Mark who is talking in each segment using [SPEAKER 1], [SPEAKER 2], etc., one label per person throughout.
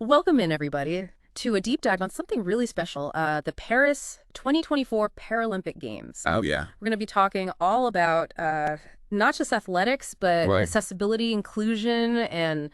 [SPEAKER 1] Welcome in, everybody, to a deep dive on something really special, the Paris 2024 Paralympic Games.
[SPEAKER 2] Oh, yeah.
[SPEAKER 1] We're going to be talking all about not just athletics, but
[SPEAKER 2] Right.
[SPEAKER 1] accessibility, inclusion, and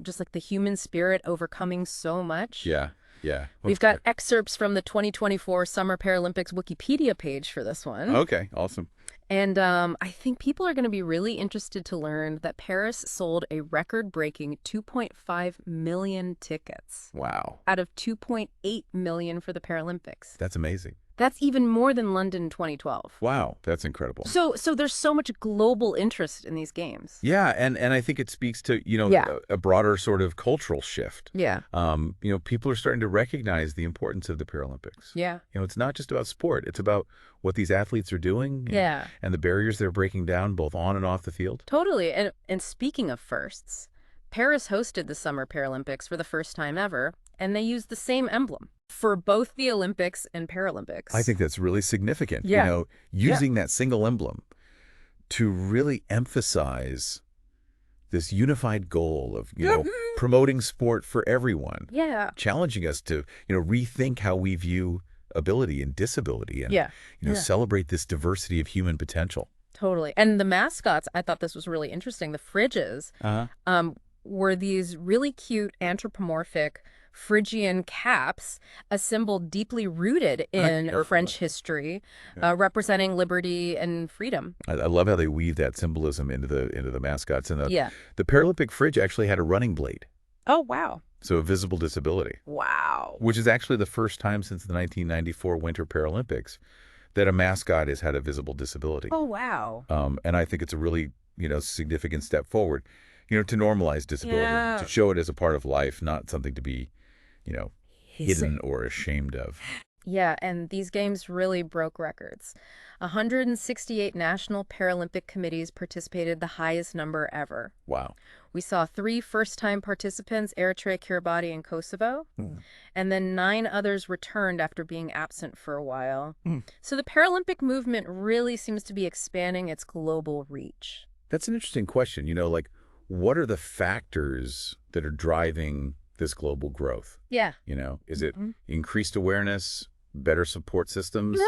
[SPEAKER 1] just like the human spirit overcoming so much.
[SPEAKER 2] Yeah. Yeah.
[SPEAKER 1] We've got excerpts from the 2024 Summer Paralympics Wikipedia page for this one.
[SPEAKER 2] Okay. Awesome.
[SPEAKER 1] And I think people are going to be really interested to learn that Paris sold a record-breaking 2.5 million tickets
[SPEAKER 2] Wow.
[SPEAKER 1] out of 2.8 million for the Paralympics.
[SPEAKER 2] That's amazing.
[SPEAKER 1] That's even more than London 2012.
[SPEAKER 2] Wow. That's incredible.
[SPEAKER 1] So there's so much global interest in these games.
[SPEAKER 2] Yeah. And I think it speaks to,
[SPEAKER 1] Yeah.
[SPEAKER 2] a broader sort of cultural shift.
[SPEAKER 1] Yeah.
[SPEAKER 2] People are starting to recognize the importance of the Paralympics.
[SPEAKER 1] Yeah.
[SPEAKER 2] It's not just about sport. It's about what these athletes are doing
[SPEAKER 1] Yeah.
[SPEAKER 2] and the barriers they're breaking down both on and off the field.
[SPEAKER 1] Totally. And speaking of firsts, Paris hosted the Summer Paralympics for the first time ever, and they used the same emblem for both the Olympics and Paralympics.
[SPEAKER 2] I think that's really significant.
[SPEAKER 1] Yeah.
[SPEAKER 2] Using that single emblem to really emphasize this unified goal of, promoting sport for everyone.
[SPEAKER 1] Yeah.
[SPEAKER 2] Challenging us to, rethink how we view ability and disability and,
[SPEAKER 1] Yeah.
[SPEAKER 2] celebrate this diversity of human potential.
[SPEAKER 1] Totally. And the mascots, I thought this was really interesting. The fridges were these really cute anthropomorphic Phrygian caps, a symbol deeply rooted in French history, representing liberty and freedom.
[SPEAKER 2] I love how they weave that symbolism into the mascots. And
[SPEAKER 1] Yeah.
[SPEAKER 2] the Paralympic fridge actually had a running blade,
[SPEAKER 1] Oh, wow.
[SPEAKER 2] so a visible disability,
[SPEAKER 1] Wow.
[SPEAKER 2] which is actually the first time since the 1994 Winter Paralympics that a mascot has had a visible disability.
[SPEAKER 1] Oh, wow.
[SPEAKER 2] And I think it's a really, significant step forward, to normalize disability,
[SPEAKER 1] Yeah.
[SPEAKER 2] to show it as a part of life, not something to be,
[SPEAKER 1] He's-
[SPEAKER 2] hidden or ashamed of.
[SPEAKER 1] Yeah, and these games really broke records. 168 national Paralympic committees participated, the highest number ever.
[SPEAKER 2] Wow.
[SPEAKER 1] We saw 3 first-time participants, Eritrea, Kiribati, and Kosovo, and then 9 others returned after being absent for a while. So the Paralympic movement really seems to be expanding its global reach.
[SPEAKER 2] That's an interesting question. What are the factors that are driving this global growth?
[SPEAKER 1] Yeah.
[SPEAKER 2] Is it increased awareness, better support systems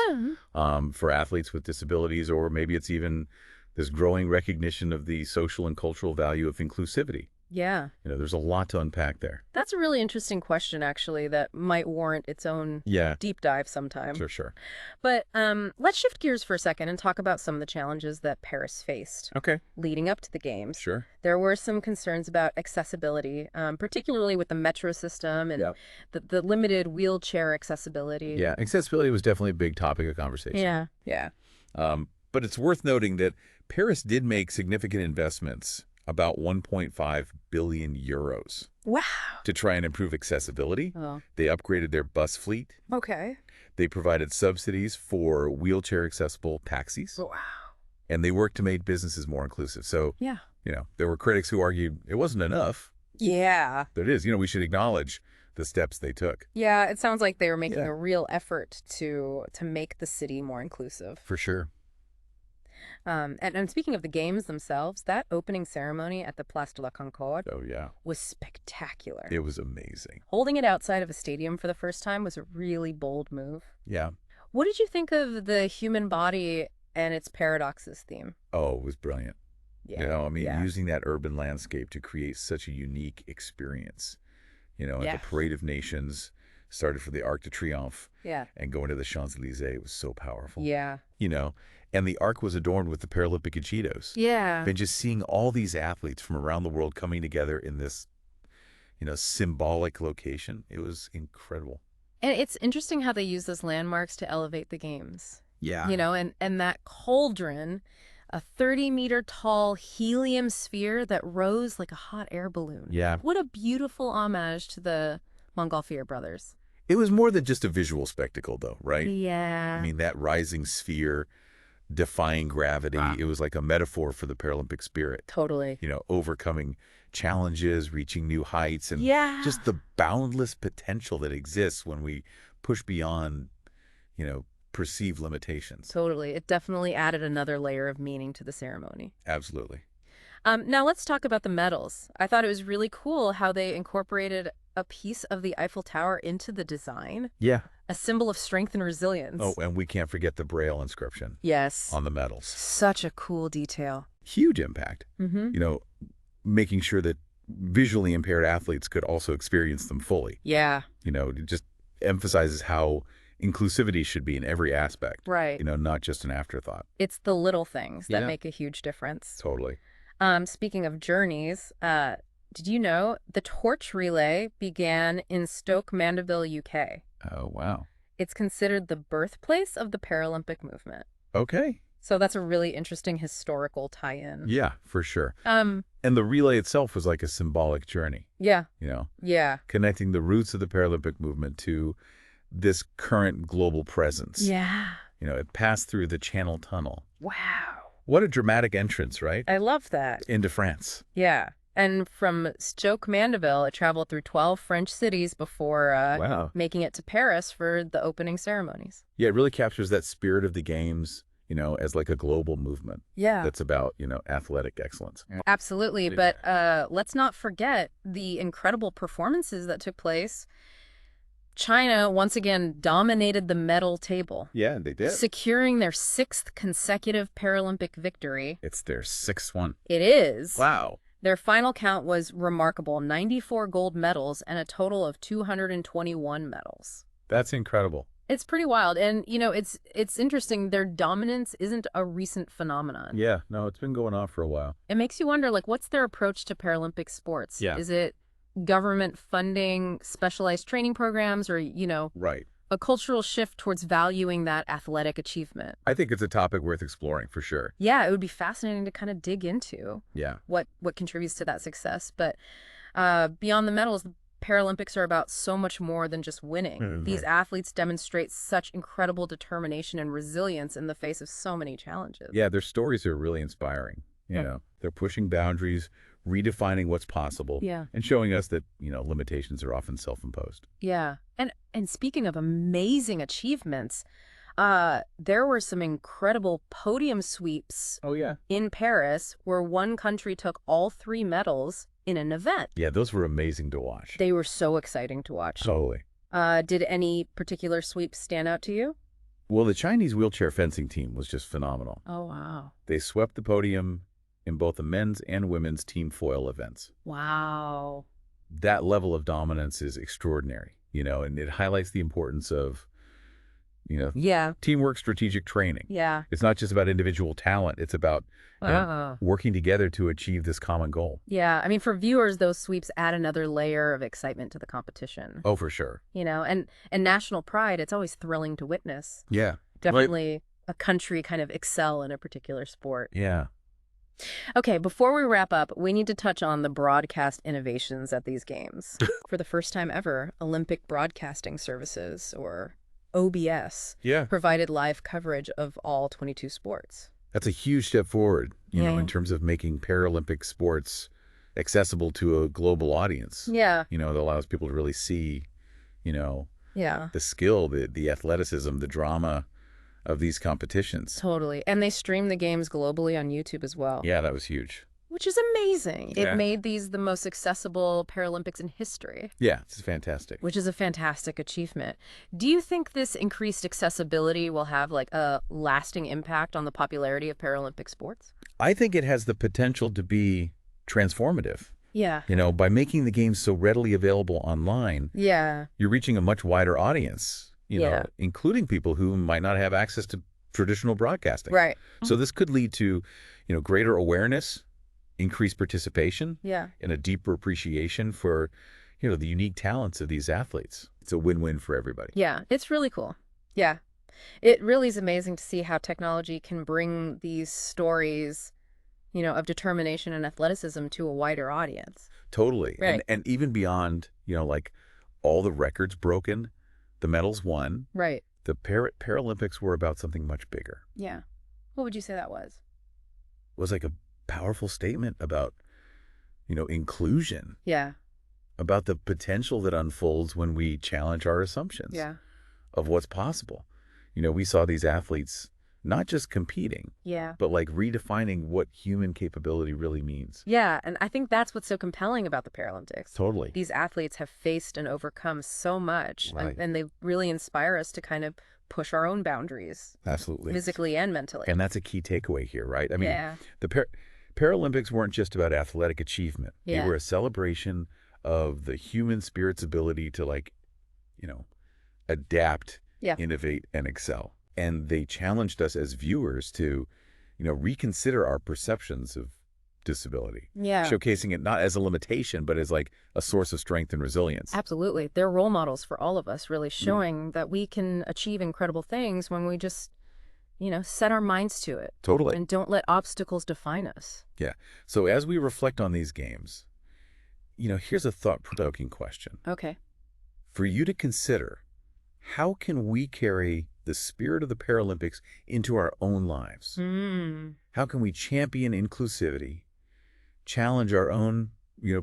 [SPEAKER 2] for athletes with disabilities, or maybe it's even this growing recognition of the social and cultural value of inclusivity?
[SPEAKER 1] Yeah.
[SPEAKER 2] There's a lot to unpack there.
[SPEAKER 1] That's a really interesting question, actually, that might warrant its own
[SPEAKER 2] Yeah,
[SPEAKER 1] deep dive sometime.
[SPEAKER 2] sure.
[SPEAKER 1] But let's shift gears for a second and talk about some of the challenges that Paris faced
[SPEAKER 2] Okay,
[SPEAKER 1] leading up to the games.
[SPEAKER 2] sure.
[SPEAKER 1] There were some concerns about accessibility, particularly with the metro system and
[SPEAKER 2] Yeah.
[SPEAKER 1] the limited wheelchair accessibility.
[SPEAKER 2] Yeah, accessibility was definitely a big topic of conversation.
[SPEAKER 1] Yeah.
[SPEAKER 2] But it's worth noting that Paris did make significant investments, about 1.5 billion euros,
[SPEAKER 1] Wow.
[SPEAKER 2] to try and improve accessibility.
[SPEAKER 1] Oh,
[SPEAKER 2] They upgraded their bus fleet.
[SPEAKER 1] okay.
[SPEAKER 2] They provided subsidies for wheelchair-accessible taxis.
[SPEAKER 1] Wow.
[SPEAKER 2] And they worked to make businesses more inclusive. So,
[SPEAKER 1] Yeah.
[SPEAKER 2] there were critics who argued it wasn't enough.
[SPEAKER 1] Yeah.
[SPEAKER 2] But it is. We should acknowledge the steps they took.
[SPEAKER 1] Yeah, it sounds like they were making
[SPEAKER 2] Yeah.
[SPEAKER 1] a real effort to make the city more inclusive.
[SPEAKER 2] For sure.
[SPEAKER 1] And speaking of the games themselves, that opening ceremony at the Place de la Concorde
[SPEAKER 2] Oh, yeah.
[SPEAKER 1] was spectacular.
[SPEAKER 2] It was amazing.
[SPEAKER 1] Holding it outside of a stadium for the first time was a really bold move.
[SPEAKER 2] Yeah.
[SPEAKER 1] What did you think of the human body and its paradoxes theme?
[SPEAKER 2] Oh, it was brilliant.
[SPEAKER 1] Yeah.
[SPEAKER 2] Using that urban landscape to create such a unique experience. At
[SPEAKER 1] Yeah.
[SPEAKER 2] the Parade of Nations, started for the Arc de Triomphe
[SPEAKER 1] Yeah.
[SPEAKER 2] and going to the Champs-Élysées, it was so powerful.
[SPEAKER 1] Yeah.
[SPEAKER 2] And the Arc was adorned with the Paralympic agitos.
[SPEAKER 1] Yeah.
[SPEAKER 2] And just seeing all these athletes from around the world coming together in this, symbolic location, it was incredible.
[SPEAKER 1] And it's interesting how they use those landmarks to elevate the games.
[SPEAKER 2] Yeah.
[SPEAKER 1] And that cauldron, a 30-meter tall helium sphere that rose like a hot air balloon.
[SPEAKER 2] Yeah.
[SPEAKER 1] What a beautiful homage to the Montgolfier brothers.
[SPEAKER 2] It was more than just a visual spectacle, though, right?
[SPEAKER 1] Yeah.
[SPEAKER 2] That rising sphere defying gravity, it was like a metaphor for the Paralympic spirit.
[SPEAKER 1] Totally.
[SPEAKER 2] Overcoming challenges, reaching new heights, and
[SPEAKER 1] Yeah.
[SPEAKER 2] just the boundless potential that exists when we push beyond, perceived limitations.
[SPEAKER 1] Totally. It definitely added another layer of meaning to the ceremony.
[SPEAKER 2] Absolutely.
[SPEAKER 1] Now let's talk about the medals. I thought it was really cool how they incorporated a piece of the Eiffel Tower into the design,
[SPEAKER 2] Yeah.
[SPEAKER 1] a symbol of strength and resilience.
[SPEAKER 2] Oh, and we can't forget the Braille inscription
[SPEAKER 1] Yes.
[SPEAKER 2] on the medals.
[SPEAKER 1] Such a cool detail.
[SPEAKER 2] Huge impact.
[SPEAKER 1] Mm-hmm.
[SPEAKER 2] Making sure that visually impaired athletes could also experience them fully.
[SPEAKER 1] Yeah.
[SPEAKER 2] It just emphasizes how inclusivity should be in every aspect.
[SPEAKER 1] Right.
[SPEAKER 2] Not just an afterthought.
[SPEAKER 1] It's the little things that
[SPEAKER 2] Yeah.
[SPEAKER 1] make a huge difference.
[SPEAKER 2] Totally.
[SPEAKER 1] Speaking of journeys, did you know the torch relay began in Stoke Mandeville, UK?
[SPEAKER 2] Oh, wow.
[SPEAKER 1] It's considered the birthplace of the Paralympic movement.
[SPEAKER 2] Okay.
[SPEAKER 1] So that's a really interesting historical tie-in.
[SPEAKER 2] Yeah, for sure.
[SPEAKER 1] Um,
[SPEAKER 2] And the relay itself was like a symbolic journey,
[SPEAKER 1] yeah,
[SPEAKER 2] yeah, connecting the roots of the Paralympic movement to this current global presence.
[SPEAKER 1] yeah.
[SPEAKER 2] It passed through the Channel Tunnel.
[SPEAKER 1] Wow.
[SPEAKER 2] What a dramatic entrance, right?
[SPEAKER 1] I love that.
[SPEAKER 2] Into France.
[SPEAKER 1] Yeah. And from Stoke Mandeville, it traveled through 12 French cities before
[SPEAKER 2] Wow.
[SPEAKER 1] making it to Paris for the opening ceremonies.
[SPEAKER 2] Yeah, it really captures that spirit of the games, as like a global movement
[SPEAKER 1] Yeah.
[SPEAKER 2] that's about, athletic excellence.
[SPEAKER 1] Absolutely. But let's not forget the incredible performances that took place. China once again dominated the medal table,
[SPEAKER 2] Yeah, they did.
[SPEAKER 1] securing their 6th consecutive Paralympic victory.
[SPEAKER 2] It's their 6th one.
[SPEAKER 1] It is.
[SPEAKER 2] Wow.
[SPEAKER 1] Their final count was remarkable, 94 gold medals and a total of 221 medals.
[SPEAKER 2] That's incredible.
[SPEAKER 1] It's pretty wild. And, it's interesting. Their dominance isn't a recent phenomenon.
[SPEAKER 2] Yeah, no, it's been going on for a while.
[SPEAKER 1] It makes you wonder, what's their approach to Paralympic sports?
[SPEAKER 2] Yeah.
[SPEAKER 1] Is it government funding, specialized training programs, or,
[SPEAKER 2] Right.
[SPEAKER 1] a cultural shift towards valuing that athletic achievement?
[SPEAKER 2] I think it's a topic worth exploring for sure.
[SPEAKER 1] Yeah, it would be fascinating to kind of dig into
[SPEAKER 2] Yeah.
[SPEAKER 1] what contributes to that success. But beyond the medals, the Paralympics are about so much more than just winning.
[SPEAKER 2] Mhm.
[SPEAKER 1] These athletes demonstrate such incredible determination and resilience in the face of so many challenges.
[SPEAKER 2] Yeah, their stories are really inspiring. They're pushing boundaries, redefining what's possible,
[SPEAKER 1] Yeah.
[SPEAKER 2] and showing us that, limitations are often self-imposed.
[SPEAKER 1] Yeah. And speaking of amazing achievements, there were some incredible podium sweeps
[SPEAKER 2] Oh, yeah.
[SPEAKER 1] in Paris where one country took all 3 medals in an event.
[SPEAKER 2] Yeah, those were amazing to watch.
[SPEAKER 1] They were so exciting to watch.
[SPEAKER 2] Totally.
[SPEAKER 1] Did any particular sweeps stand out to you?
[SPEAKER 2] Well, the Chinese wheelchair fencing team was just phenomenal.
[SPEAKER 1] Oh, wow.
[SPEAKER 2] They swept the podium in both the men's and women's team foil events.
[SPEAKER 1] Wow.
[SPEAKER 2] That level of dominance is extraordinary, and it highlights the importance of,
[SPEAKER 1] Yeah.
[SPEAKER 2] teamwork, strategic training.
[SPEAKER 1] Yeah.
[SPEAKER 2] It's not just about individual talent. It's about working together to achieve this common goal.
[SPEAKER 1] Yeah. I mean, for viewers, those sweeps add another layer of excitement to the competition.
[SPEAKER 2] Oh, for sure.
[SPEAKER 1] And national pride, it's always thrilling to witness.
[SPEAKER 2] Yeah.
[SPEAKER 1] Definitely a country kind of excel in a particular sport.
[SPEAKER 2] Yeah.
[SPEAKER 1] Okay, before we wrap up, we need to touch on the broadcast innovations at these games. For the first time ever, Olympic Broadcasting Services, or OBS,
[SPEAKER 2] Yeah.
[SPEAKER 1] provided live coverage of all 22 sports.
[SPEAKER 2] That's a huge step forward,
[SPEAKER 1] Yeah.
[SPEAKER 2] in terms of making Paralympic sports accessible to a global audience.
[SPEAKER 1] Yeah,
[SPEAKER 2] That allows people to really see,
[SPEAKER 1] yeah,
[SPEAKER 2] the skill, the athleticism, the drama of these competitions.
[SPEAKER 1] totally. And they stream the games globally on YouTube as well.
[SPEAKER 2] Yeah, that was huge.
[SPEAKER 1] Which is amazing.
[SPEAKER 2] Yeah.
[SPEAKER 1] It made these the most accessible Paralympics in history,
[SPEAKER 2] Yeah, it's fantastic.
[SPEAKER 1] which is a fantastic achievement. Do you think this increased accessibility will have a lasting impact on the popularity of Paralympic sports?
[SPEAKER 2] I think it has the potential to be transformative.
[SPEAKER 1] Yeah.
[SPEAKER 2] By making the games so readily available online,
[SPEAKER 1] Yeah.
[SPEAKER 2] you're reaching a much wider audience,
[SPEAKER 1] Yeah.
[SPEAKER 2] including people who might not have access to traditional broadcasting.
[SPEAKER 1] Right.
[SPEAKER 2] So this could lead to, greater awareness, increased participation,
[SPEAKER 1] Yeah.
[SPEAKER 2] and a deeper appreciation for, the unique talents of these athletes. It's a win-win for everybody.
[SPEAKER 1] Yeah. It's really cool. Yeah. It really is amazing to see how technology can bring these stories, of determination and athleticism to a wider audience.
[SPEAKER 2] Totally.
[SPEAKER 1] Right.
[SPEAKER 2] And even beyond, all the records broken, the medals won,
[SPEAKER 1] Right.
[SPEAKER 2] the Paralympics were about something much bigger.
[SPEAKER 1] Yeah. What would you say that was?
[SPEAKER 2] It was like a powerful statement about, inclusion,
[SPEAKER 1] Yeah.
[SPEAKER 2] about the potential that unfolds when we challenge our assumptions
[SPEAKER 1] Yeah.
[SPEAKER 2] of what's possible. We saw these athletes not just competing,
[SPEAKER 1] Yeah.
[SPEAKER 2] but like redefining what human capability really means.
[SPEAKER 1] Yeah, and I think that's what's so compelling about the Paralympics.
[SPEAKER 2] Totally.
[SPEAKER 1] These athletes have faced and overcome so much,
[SPEAKER 2] Right.
[SPEAKER 1] and they really inspire us to kind of push our own boundaries,
[SPEAKER 2] Absolutely.
[SPEAKER 1] physically and mentally.
[SPEAKER 2] And that's a key takeaway here, right? I mean,
[SPEAKER 1] Yeah.
[SPEAKER 2] the Paralympics weren't just about athletic achievement. They
[SPEAKER 1] Yeah.
[SPEAKER 2] were a celebration of the human spirit's ability to, like, adapt,
[SPEAKER 1] Yeah.
[SPEAKER 2] innovate, and excel. And they challenged us as viewers to, reconsider our perceptions of disability.
[SPEAKER 1] Yeah.
[SPEAKER 2] Showcasing it not as a limitation, but as like a source of strength and resilience.
[SPEAKER 1] Absolutely. They're role models for all of us, really showing that we can achieve incredible things when we just, set our minds to it.
[SPEAKER 2] Totally.
[SPEAKER 1] And don't let obstacles define us.
[SPEAKER 2] Yeah. So as we reflect on these games, here's a thought-provoking question.
[SPEAKER 1] Okay.
[SPEAKER 2] For you to consider, how can we carry the spirit of the Paralympics into our own lives? How can we champion inclusivity, challenge our own,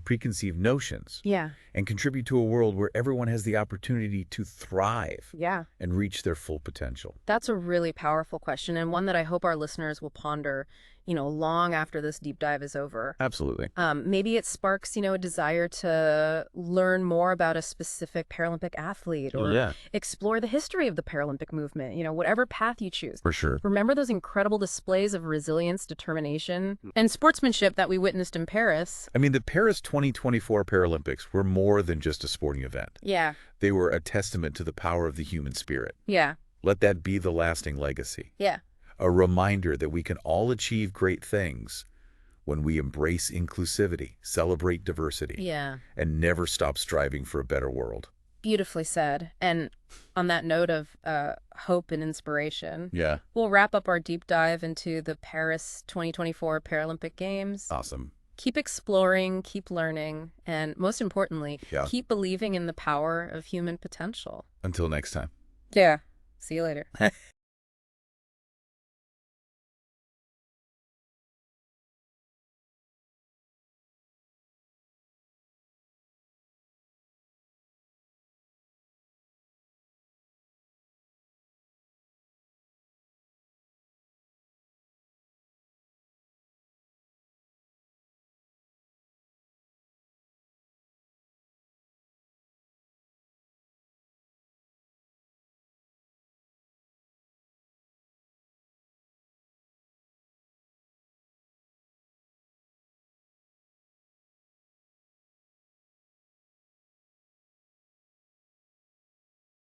[SPEAKER 2] preconceived notions, and contribute to a world where everyone has the opportunity to thrive and reach their full potential?
[SPEAKER 1] That's a really powerful question, and one that I hope our listeners will ponder, long after this deep dive is over.
[SPEAKER 2] Absolutely.
[SPEAKER 1] Maybe it sparks, a desire to learn more about a specific Paralympic athlete or explore the history of the Paralympic movement, whatever path you choose.
[SPEAKER 2] For sure.
[SPEAKER 1] Remember those incredible displays of resilience, determination, and sportsmanship that we witnessed in Paris?
[SPEAKER 2] I mean, the Paris 2024 Paralympics were more than just a sporting event.
[SPEAKER 1] Yeah.
[SPEAKER 2] They were a testament to the power of the human spirit.
[SPEAKER 1] Yeah.
[SPEAKER 2] Let that be the lasting legacy.
[SPEAKER 1] Yeah.
[SPEAKER 2] A reminder that we can all achieve great things when we embrace inclusivity, celebrate diversity, and never stop striving for a better world.
[SPEAKER 1] Beautifully said. And on that note of hope and inspiration,
[SPEAKER 2] Yeah.
[SPEAKER 1] we'll wrap up our deep dive into the Paris 2024 Paralympic Games.
[SPEAKER 2] Awesome.
[SPEAKER 1] Keep exploring, keep learning, and most importantly, keep believing in the power of human potential.
[SPEAKER 2] Until next time.
[SPEAKER 1] Yeah. See you later.